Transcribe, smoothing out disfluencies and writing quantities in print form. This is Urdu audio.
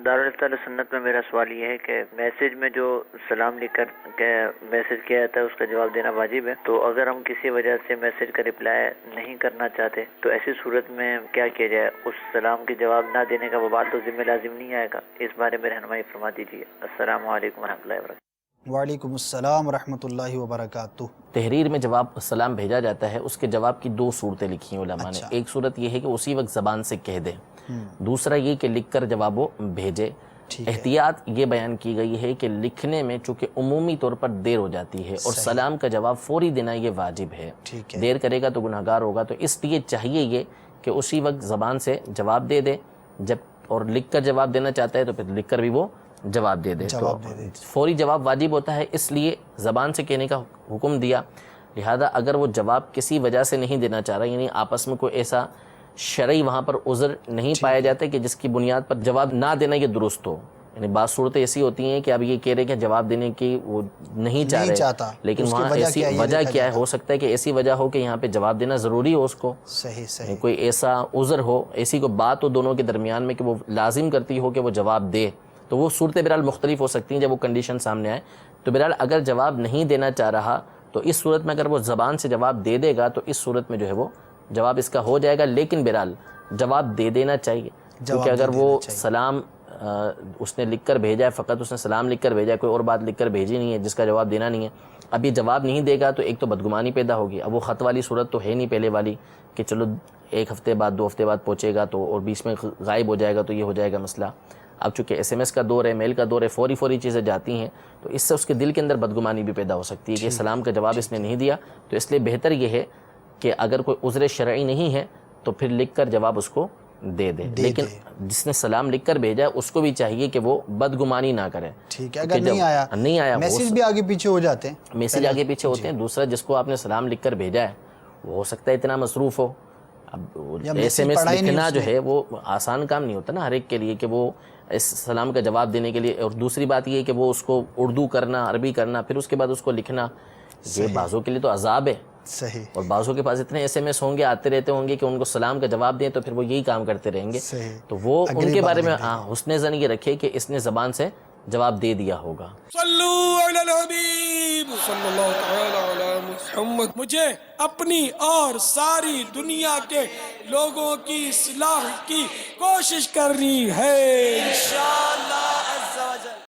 دارالفتہ سنت میں میرا سوال یہ ہے کہ میسج میں جو سلام لکھ کر میسج کیا جاتا ہے اس کا جواب دینا واجب ہے، تو اگر ہم کسی وجہ سے میسج کا رپلائی نہیں کرنا چاہتے تو ایسی صورت میں کیا کیا جائے؟ اس سلام کے جواب نہ دینے کا وبال تو ذمہ لازم نہیں آئے گا؟ اس بارے میں رہنمائی فرما دیجیے۔ السلام علیکم ورحمۃ اللہ وبرکاتہ۔ وعلیکم السلام ورحمۃ اللہ وبرکاتہ۔ تحریر میں جواب سلام بھیجا جاتا ہے، اس کے جواب کی دو صورتیں لکھی ہیں علماء نے۔ ایک صورت یہ ہے کہ اسی وقت زبان سے کہہ دے، دوسرا یہ کہ لکھ کر جواب وہ بھیجے۔ احتیاط یہ بیان کی گئی ہے کہ لکھنے میں چونکہ عمومی طور پر دیر ہو جاتی ہے اور سلام کا جواب فوری دینا یہ واجب ہے، دیر کرے گا تو گناہگار ہوگا، تو اس لیے چاہیے یہ کہ اسی وقت زبان سے جواب دے دے، جب اور لکھ کر جواب دینا چاہتا ہے تو پھر لکھ کر بھی وہ جواب دے دے۔ تو فوری جواب واجب ہوتا ہے، اس لیے زبان سے کہنے کا حکم دیا۔ لہذا اگر وہ جواب کسی وجہ سے نہیں دینا چاہ رہا، یعنی آپس میں کوئی ایسا شرعی وہاں پر عذر نہیں پایا جاتا کہ جس کی بنیاد پر جواب نہ دینا یہ درست ہو، یعنی بعض صورتیں ایسی ہوتی ہیں کہ اب یہ کہہ رہے کہ جواب دینے کی وہ نہیں چاہ رہے، لیکن وہاں ایسی وجہ کیا ہے؟ ہو سکتا ہے کہ ایسی وجہ ہو کہ یہاں پہ جواب دینا ضروری ہو اس کو، صحیح کوئی ایسا عذر ہو، ایسی کوئی بات ہو دونوں کے درمیان میں کہ وہ لازم کرتی ہو کہ وہ جواب دے، تو وہ صورتیں بہرحال مختلف ہو سکتی ہیں جب وہ کنڈیشن سامنے آئے۔ تو بہرحال اگر جواب نہیں دینا چاہ رہا تو اس صورت میں اگر وہ زبان سے جواب دے دے گا تو اس صورت میں جو ہے وہ جواب اس کا ہو جائے گا، لیکن بہرحال جواب دے دینا چاہیے، کیونکہ اگر وہ سلام اس نے لکھ کر بھیجا ہے، فقط اس نے سلام لکھ کر بھیجا ہے، کوئی اور بات لکھ کر بھیجی نہیں ہے جس کا جواب دینا نہیں ہے، اب یہ جواب نہیں دے گا تو ایک تو بدگمانی پیدا ہوگی۔ اب وہ خط والی صورت تو ہے نہیں پہلے والی کہ چلو ایک ہفتے بعد 2 ہفتے بعد پہنچے گا تو اور بیچ میں غائب ہو جائے گا تو یہ ہو جائے گا مسئلہ۔ اب چونکہ ایس ایم ایس کا دور ہے، میل کا دور ہے، فوری چیزیں جاتی ہیں، تو اس سے اس کے دل کے اندر بدگمانی بھی پیدا ہو سکتی ہے کہ سلام کا جواب اس نے نہیں دیا، تو اس لیے بہتر یہ ہے کہ اگر کوئی عذر شرعی نہیں ہے تو پھر لکھ کر جواب اس کو دے دے، لیکن جس نے سلام لکھ کر بھیجا اس کو بھی چاہیے کہ وہ بدگمانی نہ کرے۔ ٹھیک ہے، اگر نہیں آیا میسج بھی آگے پیچھے ہو جاتے ہیں، میسج آگے پیچھے ہوتے ہیں۔ دوسرا جس کو آپ نے سلام لکھ کر بھیجا ہے وہ ہو سکتا ہے اتنا مصروف ہو، اب ایس ایم ایس لکھنا جو ہے وہ آسان کام نہیں ہوتا نا ہر ایک کے لیے کہ وہ اس سلام کا جواب دینے کے لیے، اور دوسری بات یہ ہے کہ وہ اس کو اردو کرنا، عربی کرنا، پھر اس کے بعد اس کو لکھنا، یہ بعضوں کے لیے تو عذاب ہے۔ صحیح، اور بعضوں کے پاس اتنے ایس ایم ایس ہوں گے، آتے رہتے ہوں گے کہ ان کو سلام کا جواب دیں تو پھر وہ یہی کام کرتے رہیں گے، تو وہ ان کے بارے میں حسن ظن یہ رکھے کہ اس نے زبان سے جواب دے دیا ہوگا۔ صلو علی الحبیب صلی اللہ تعالی علی محمد۔ مجھے اپنی اور ساری دنیا کے لوگوں کی اصلاح کی کوشش کرنی ہے انشاءاللہ۔